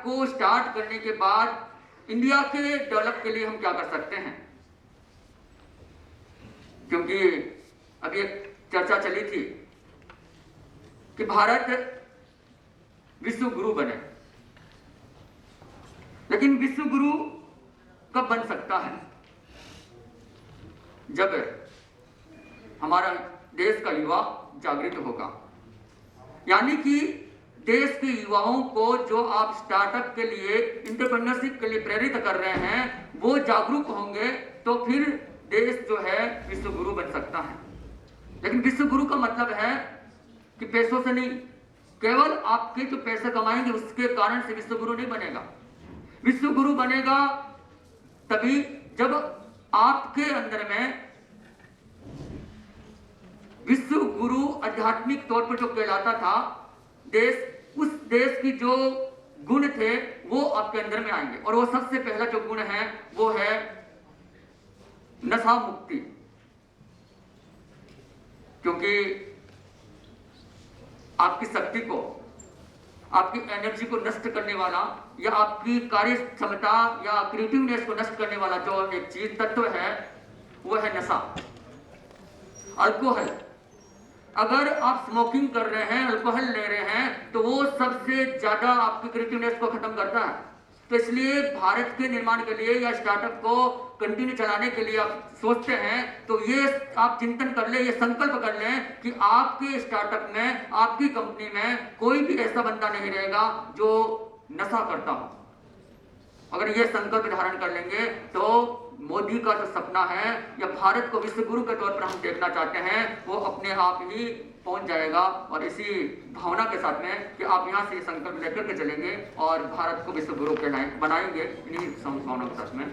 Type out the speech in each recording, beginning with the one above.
को स्टार्ट करने के बाद इंडिया के डेवलप के लिए हम क्या कर सकते हैं, क्योंकि अभी एक चर्चा चली थी कि भारत विश्व गुरु बने, लेकिन विश्व गुरु कब बन सकता है? जब हमारा देश का युवा जागृत होगा, यानी कि देश के युवाओं को जो आप स्टार्टअप के लिए, एंटरप्रेन्योरशिप के लिए प्रेरित कर रहे हैं, वो जागरूक होंगे तो फिर देश जो है विश्व गुरु बन सकता है। लेकिन विश्व गुरु का मतलब है कि पैसों से नहीं, केवल आपके जो पैसे कमाएंगे उसके कारण से विश्व गुरु नहीं बनेगा। विश्व गुरु बनेगा तभी जब आपके अंदर में विश्व गुरु आध्यात्मिक तौर पर जो कहलाता था देश, उस देश की जो गुण थे वो आपके अंदर में आएंगे। और वो सबसे पहला जो गुण है वो है नशा मुक्ति, क्योंकि आपकी शक्ति को, आपकी एनर्जी को नष्ट करने वाला या आपकी कार्य क्षमता या क्रिएटिवनेस को नष्ट करने वाला जो एक चीज तत्व है वो है नशा, अल्कोहल। अगर आप स्मोकिंग कर रहे हैं, अल्कोहल ले रहे हैं, तो वो सबसे ज्यादा आपकी क्रिएटिवनेस को खत्म करता है। तो इसलिए भारत के निर्माण के लिए या स्टार्टअप को कंटिन्यू चलाने के लिए आप सोचते हैं तो ये आप चिंतन कर ले, ये संकल्प कर लें कि आपके स्टार्टअप में, आपकी कंपनी में कोई भी ऐसा बंदा नहीं रहेगा जो नशा करता हो। अगर ये संकल्प धारण कर लेंगे तो मोदी का जो सपना है या भारत को विश्व गुरु के तौर पर हम देखना चाहते हैं वो अपने आप ही पहुंच जाएगा। और इसी भावना के साथ में कि आप यहाँ से ये संकल्प लेकर के चलेंगे और भारत को विश्व गुरु के बनाएंगे, इन्हीं भावनाओं के साथ में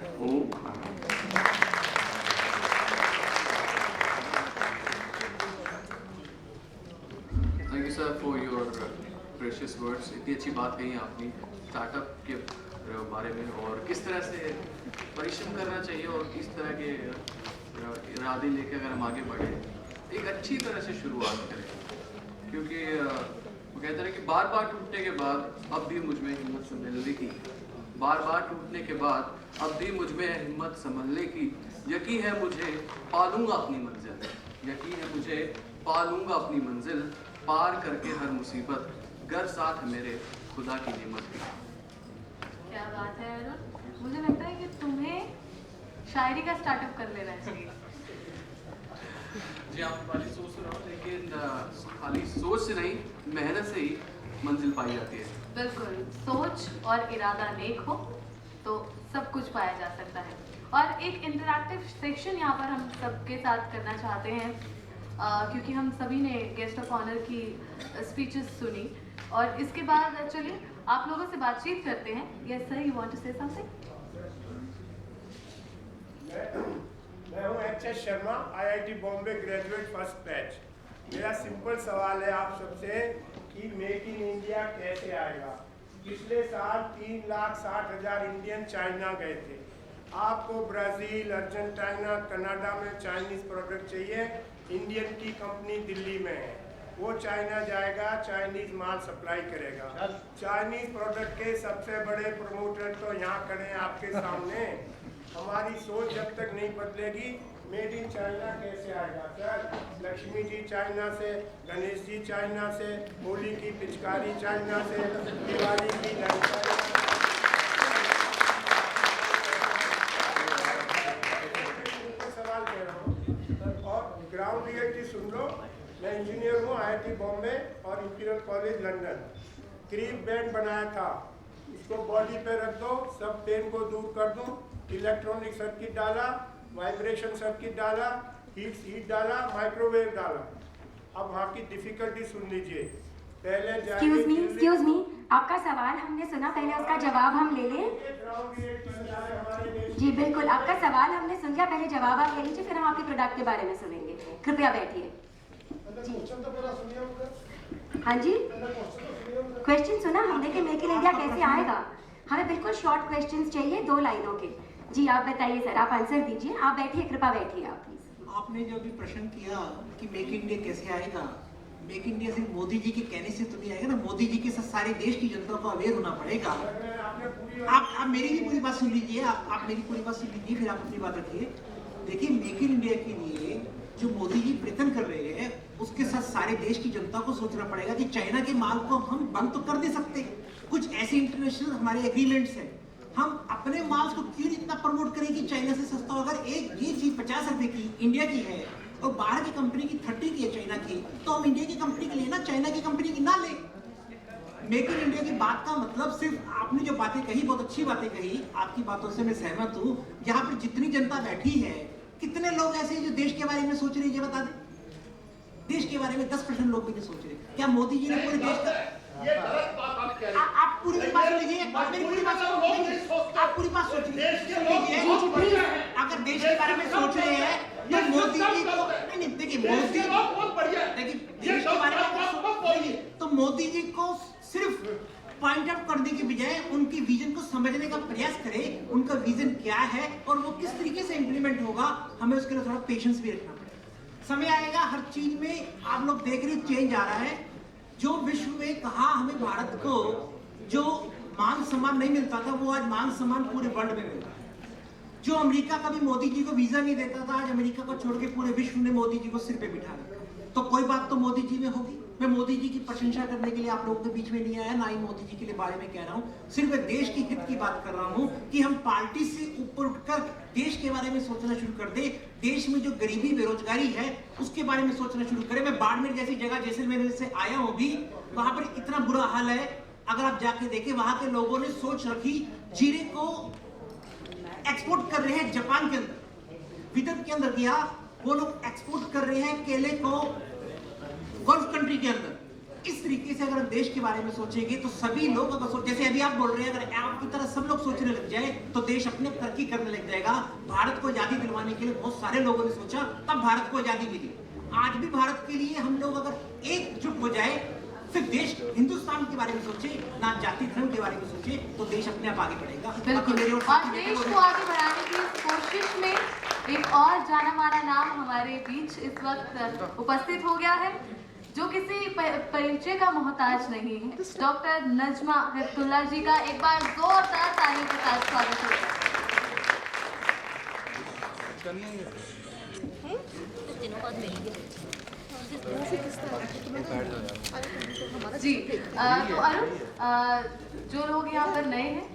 thank you sir for your precious words. इतनी अच्छी बात कही आपने स्टार्टअप के बारे में और किस तरह से परिश्रम करना चाहिए और किस तरह के इरादे लेकर अगर हम आगे बढ़े एक अच्छी तरह से शुरुआत करें, क्योंकि वो कहते हैं कि बार बार टूटने के बाद अब भी मुझ में हिम्मत संभलने की, बार बार टूटने के बाद अब भी मुझ में हिम्मत संभलने की, यकीन है मुझे पालूंगा अपनी मंजिल, यकीन है मुझे पालूंगा अपनी मंजिल, पार करके हर मुसीबत, घर साथ मेरे खुदा की नेमत की। क्या बात है अरुण, मुझे लगता है कि तुम्हें शायरी का स्टार्टअप कर लेना चाहिए। जी आप खाली सोच रहे हो, लेकिन खाली सोच से नहीं मेहनत से ही मंजिल पाई जाती है। बिल्कुल, सोच और इरादा नेक हो तो सब कुछ पाया जा सकता है। और एक इंटरैक्टिव सेक्शन यहाँ पर हम सबके साथ करना चाहते हैं, क्योंकि हम सभी ने गेस्ट ऑफ ऑनर की स्पीचेस सुनी और इसके बाद चलिए आप लोगों से बातचीत करते हैं। Yes sir, you want to say something? मैं हूं H S. Sharma, IIT Bombay graduate first batch. मेरा सिंपल सवाल है आप सबसे कि मेक इन इंडिया कैसे आएगा। पिछले साल 3,60,000 इंडियन चाइना गए थे। आपको ब्राज़ील, अर्जेंटीना, कनाडा में चाइनीज़ प्रोडक्ट चाहिए, इंडियन की कंपनी दिल्ली में है, वो चाइना जाएगा, चाइनीज़ माल सप्लाई करेगा। चाइनीज़ प्रोडक्ट के सबसे बड़े प्रमोटर तो यहाँ खड़े हैं आपके सामने। हमारी सोच जब तक नहीं बदलेगी मेड इन चाइना कैसे आएगा सर? लक्ष्मी जी चाइना से, गणेश जी चाइना से, होली की पिचकारी चाइना से, दिवाली की सवाल कह रहा हूँ और ग्राउंड रियलिटी सुन लो। मैं इंजीनियर हूँ, आईआईटी बॉम्बे और इंपीरियल कॉलेज लंदन। क्रीप बैंड बनाया था, इसको बॉडी पे रख दो, सब पेन को दूर कर दो, इलेक्ट्रॉनिक सर्किट डाला, वाइब्रेशन सर्किट डाला, हीट डाला, माइक्रोवेव डाला। अब वहाँ की डिफिकल्टी सुन लीजिए। पहले एक्सक्यूज मी, आपका सवाल हमने सुना, पहले उसका जवाब हम ले लें। जी बिल्कुल, आपका सवाल हमने सुन लिया, पहले जवाब आप ले लीजिए, फिर हम आपके प्रोडक्ट के बारे में सुनेंगे। कृपया बैठिए। हाँ जी, क्वेश्चन सुना हमने कि मेक इन इंडिया कैसे आएगा। हमें बिल्कुल शॉर्ट क्वेश्चंस चाहिए, 2 लाइनों के। जी आप बताइए सर, आप आंसर दीजिए। आप बैठिए, कृपया बैठिए आप प्लीज। आपने जो अभी प्रश्न किया कि मेक इंडिया कैसे आएगा, मेक इंडिया सिर्फ मोदी जी के कहने से तो नहीं आएगा ना, मोदी जी के साथ सारे देश की जनता को अवेयर होना पड़ेगा। आप मेरी भी पूरी बात सुन लीजिए, आप मेरी पूरी बात सुन लीजिए, फिर आप अपनी बात रखिए। देखिए, मेक इन इंडिया के लिए जो मोदी जी प्रयत्न कर रहे हैं, उसके साथ सारे देश की जनता को सोचना पड़ेगा कि चाइना के माल को हम बंद तो कर दे सकते, कुछ ऐसे इंटरनेशनल हमारे एग्रीमेंट्स हैं, हम अपने माल को क्यों इतना प्रमोट करें कि चाइना से सस्ता हो। अगर एक ये चीज 50 रुपए की इंडिया की है और बाहर की कंपनी की 30 की है चाइना की, तो हम इंडिया की कंपनी की लेना, चाइना की कंपनी की ना ले। मेक इन इंडिया की बात का मतलब सिर्फ आपने जो बातें कही, बहुत अच्छी बातें कही, आपकी बातों से मैं सहमत हूँ। यहाँ पर जितनी जनता बैठी है, कितने लोग ऐसे हैं जो देश के बारे में सोच रहे हैं, ये बता दें। देश के बारे में 10% लोग भी नहीं सोच रहे। क्या मोदी जी ने पूरे देश का, आप पूरी बात सुन लीजिए, मेरी पूरी बात सुन लीजिए, आप पूरी बात सोच लीजिए। अगर देश के बारे में सोच रहे हैं तो मोदी जी को नहीं, देखिए मोदी, देखिए देश के बारे में तो मोदी जी को सिर्फ पॉइंट आउट करने के बजाय उनकी विजन को समझने का प्रयास करें, उनका विजन क्या है और वो किस तरीके से इंप्लीमेंट होगा। हमें उसके लिए थोड़ा पेशेंस भी रखना पड़ेगा। समय आएगा, हर चीज में आप लोग देख रहे चेंज आ रहा है। जो विश्व में कहा हमें भारत को जो मान सम्मान नहीं मिलता था, वो आज मान सम्मान पूरे वर्ल्ड में मिल रहा है। जो अमेरिका कभी मोदी जी को वीजा नहीं देता था, आज अमेरिका को छोड़ के पूरे विश्व ने मोदी जी को सिर पे बिठा रखा। तो कोई बात तो मोदी जी में होगी। मैं मोदी जी की प्रशंसा करने के लिए आप लोगों के बीच में नहीं आया, ना ही मोदी जी के लिए बारे में कह रहा हूँ। सिर्फ देश की हित की बात कर रहा हूँ कि हम पार्टी से ऊपर उठकर देश के बारे में सोचना शुरू कर दे। देश में जो गरीबी बेरोजगारी है उसके बारे में सोचना शुरू करें। मैं बाड़मेर जैसी जगह जैसलमेर से आया हूँ भी, वहां पर इतना बुरा हाल है। अगर आप जाके देखें, वहां के लोगों ने सोच रखी, जीरे को एक्सपोर्ट कर रहे हैं जापान के अंदर, विदर्भ के अंदर किया, वो लोग एक्सपोर्ट कर रहे हैं केले को गल्फ कंट्री के अंदर। इस तरीके से अगर हम देश के बारे में सोचेंगे तो सभी लोग अगर जैसे अभी आप बोल रहे हैं, अगर आपकी तरह सब लोग सोचने लग जाए तो देश अपने तरक्की करने लग जाएगा। भारत को आजादी दिलवाने के लिए बहुत सारे लोगों ने सोचा, तब भारत को आजादी मिली। आज भी भारत के लिए हम लोग अगर एकजुट हो जाए, सिर्फ देश हिंदुस्तान के बारे में सोचे, ना जाति धर्म के बारे में सोचे, तो देश अपने आप आगे बढ़ेगा। बिल्कुल। और देश को आगे बढ़ाने की कोशिश में एक और जाना माना नाम हमारे बीच इस वक्त उपस्थित हो गया है, जो किसी परिचय का मोहताज नहीं है। डॉक्टर नजमा हिप्तुल्लाह जी का एक बार जोरदार तालियों के साथ स्वागत होगा। जी, तो अरुण, जो लोग यहाँ पर नए हैं,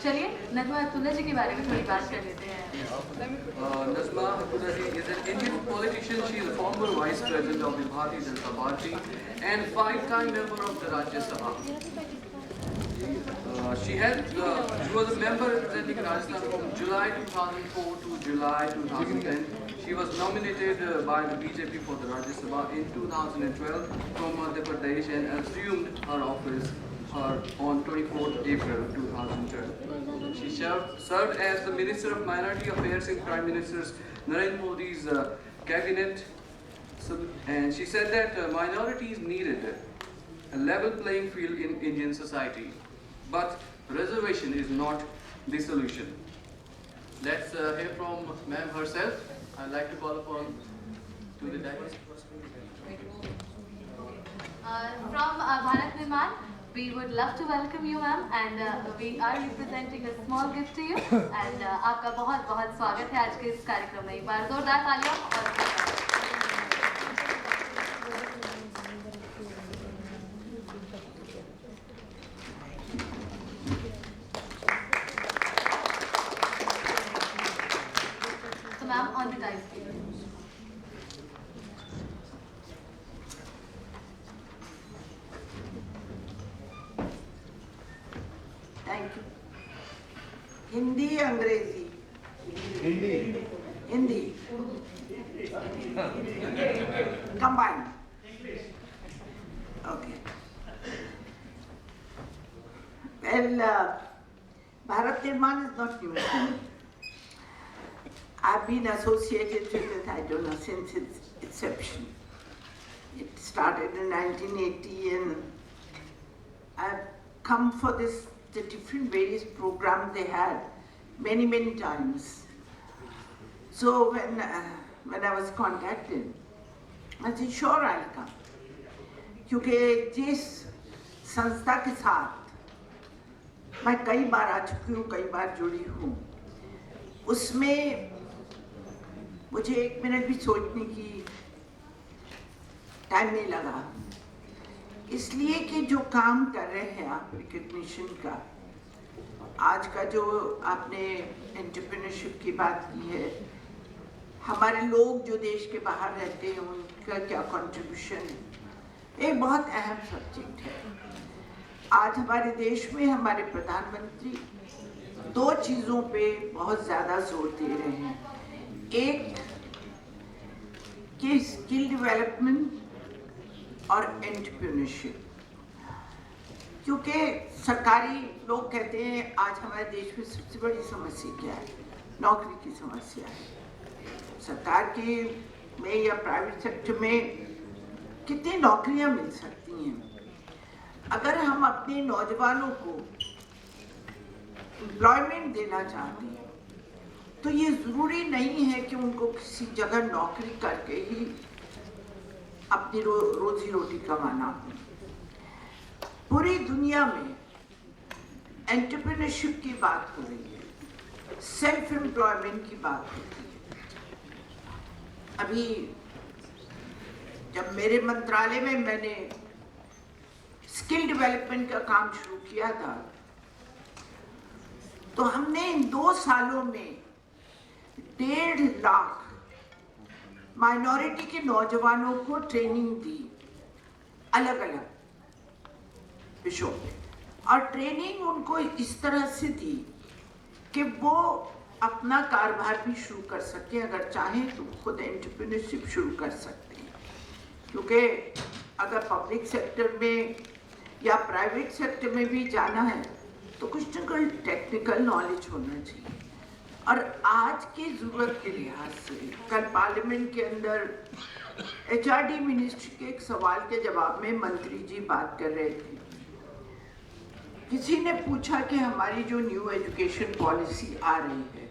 चलिए नजमा हिप्तुल्लाह जी के बारे में थोड़ी बात कर लेते हैं। Nazma Heptullah is an Indian politician. She is a former Vice President of the Bharatiya Janata Party and 5-time member of the Rajya Sabha. She was a member representing Rajasthan from July 2004 to July 2010. She was nominated by the BJP for the Rajya Sabha in 2012 from Madhya Pradesh and assumed her office on 24th April 2012. She served as the Minister of Minority Affairs in Prime Minister Narendra Modi's cabinet, and she said that minorities needed a level playing field in Indian society, but reservation is not the solution. Let's hear from ma'am herself. I'd like to call upon to the dais. From Bharat Nirman, we would love to welcome you, ma'am, and we are presenting a small gift to you. And आपका बहुत बहुत स्वागत है आज के इस कार्यक्रम में। एक बार जोरदार तालियां और so ma'am on the dais please. Thank you. Hindi Angrezi? Hindi combined. Okay. Well, Bharat Nirman is not new. I've been associated with it, I don't know, since its inception. It started in 1980 and I've come for the different various programs they had many times. So when I was contacted, I said sure I'll come. क्योंकि जिस संस्था के साथ मैं कई बार आ चुकी हूँ, कई बार जुड़ी हूँ, उसमें मुझे 1 मिनट भी सोचने की टाइम नहीं लगा, इसलिए कि जो काम कर रहे हैं आप रिकग्निशन का, आज का जो आपने एंटरप्रेन्योरशिप की बात की है, हमारे लोग जो देश के बाहर रहते हैं उनका क्या कंट्रीब्यूशन है, एक बहुत अहम सब्जेक्ट है। आज हमारे देश में हमारे प्रधानमंत्री 2 चीज़ों पे बहुत ज़्यादा जोर दे रहे हैं। एक कि स्किल डेवलपमेंट और एंटरप्रेन्योरशिप, क्योंकि सरकारी लोग कहते हैं आज हमारे देश में सबसे बड़ी समस्या क्या है, नौकरी की समस्या है। सरकार के में या प्राइवेट सेक्टर में कितनी नौकरियां मिल सकती हैं। अगर हम अपने नौजवानों को एम्प्लॉयमेंट देना चाहते हैं तो ये ज़रूरी नहीं है कि उनको किसी जगह नौकरी करके ही अपनी रोजी रोटी कमाना हो। पूरी दुनिया में एंटरप्रेन्योरशिप की बात हो रही है, सेल्फ एम्प्लॉयमेंट की बात होती है। अभी जब मेरे मंत्रालय में मैंने स्किल डेवलपमेंट का काम शुरू किया था, तो हमने इन 2 सालों में 1.5 लाख माइनॉरिटी के नौजवानों को ट्रेनिंग दी, अलग अलग विषयों पे, और ट्रेनिंग उनको इस तरह से दी कि वो अपना कारोबार भी शुरू कर सके, अगर चाहें तो खुद एंटरप्रेन्योरशिप शुरू कर सकते हैं। क्योंकि अगर पब्लिक सेक्टर में या प्राइवेट सेक्टर में भी जाना है तो कुछ न कुछ टेक्निकल नॉलेज होना चाहिए। और आज की ज़रूरत के लिहाज से कल पार्लियामेंट के अंदर HRD मिनिस्ट्री के एक सवाल के जवाब में मंत्री जी बात कर रहे थे। किसी ने पूछा कि हमारी जो न्यू एजुकेशन पॉलिसी आ रही है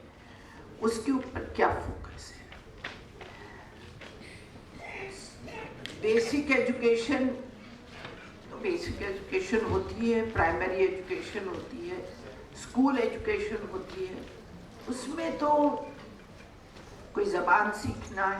उसके ऊपर क्या फोकस है। बेसिक एजुकेशन, तो बेसिक एजुकेशन होती है, प्राइमरी एजुकेशन होती है, स्कूल एजुकेशन होती है, उसमें तो कोई ज़बान सीखना है,